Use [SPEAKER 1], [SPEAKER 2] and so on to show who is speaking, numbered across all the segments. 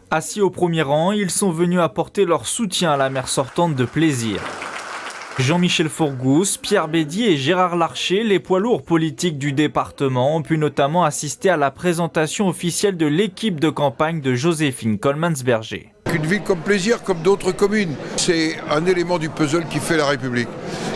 [SPEAKER 1] Assis au premier rang, ils sont venus apporter leur soutien à la maire sortante de Plaisir. Jean-Michel Fourgousse, Pierre Bédy et Gérard Larcher, les poids lourds politiques du département, ont pu notamment assister à la présentation officielle de l'équipe de campagne de Joséphine Coleman-Berger.
[SPEAKER 2] Une ville comme Plaisir, comme d'autres communes, c'est un élément du puzzle qui fait la République.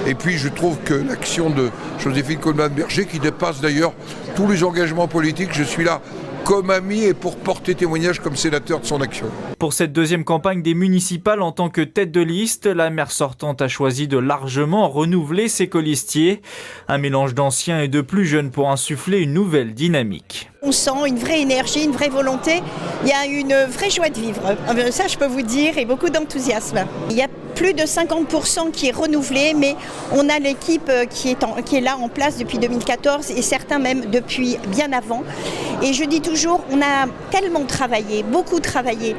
[SPEAKER 2] Et puis je trouve que l'action de Joséphine Coleman-Berger, qui dépasse d'ailleurs tous les engagements politiques, je suis là comme ami et pour porter témoignage comme sénateur de son action.
[SPEAKER 1] Pour cette deuxième campagne des municipales en tant que tête de liste, la maire sortante a choisi de largement renouveler ses colistiers. Un mélange d'anciens et de plus jeunes pour insuffler une nouvelle dynamique.
[SPEAKER 3] On sent une vraie énergie, une vraie volonté. Il y a une vraie joie de vivre. Ça, je peux vous dire, et beaucoup d'enthousiasme. Il y a plus de 50% qui est renouvelé, mais on a l'équipe qui est là en place depuis 2014 et certains même depuis bien avant. Et je dis toujours, on a tellement travaillé, beaucoup travaillé,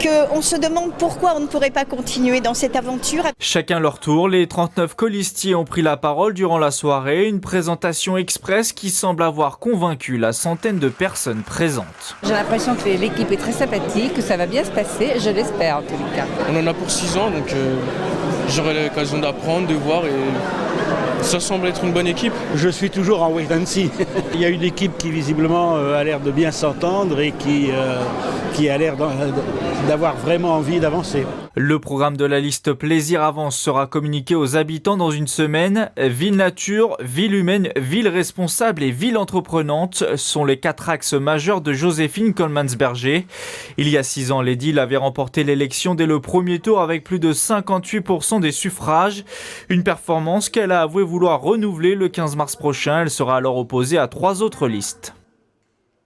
[SPEAKER 3] qu'on se demande pourquoi on ne pourrait pas continuer dans cette aventure.
[SPEAKER 1] Chacun leur tour, les 39 colistiers ont pris la parole durant la soirée. Une présentation express qui semble avoir convaincu la centaine de personnes présentes.
[SPEAKER 4] J'ai l'impression que l'équipe est très sympathique, que ça va bien se passer, je l'espère en tous les cas.
[SPEAKER 5] On en a pour 6 ans, donc j'aurai l'occasion d'apprendre, de voir et ça semble être une bonne équipe.
[SPEAKER 6] Je suis toujours en wait and see. Il y a une équipe qui visiblement a l'air de bien s'entendre et qui a l'air d'avoir vraiment envie d'avancer.
[SPEAKER 1] Le programme de la liste Plaisir Avance sera communiqué aux habitants dans une semaine. Ville nature, ville humaine, ville responsable et ville entreprenante sont les 4 axes majeurs de Joséphine Coleman-Berger. Il y a 6 ans, l'édile avait remporté l'élection dès le premier tour avec plus de 58% des suffrages. Une performance qu'elle a avoué vouloir renouveler le 15 mars prochain. Elle sera alors opposée à 3 autres listes.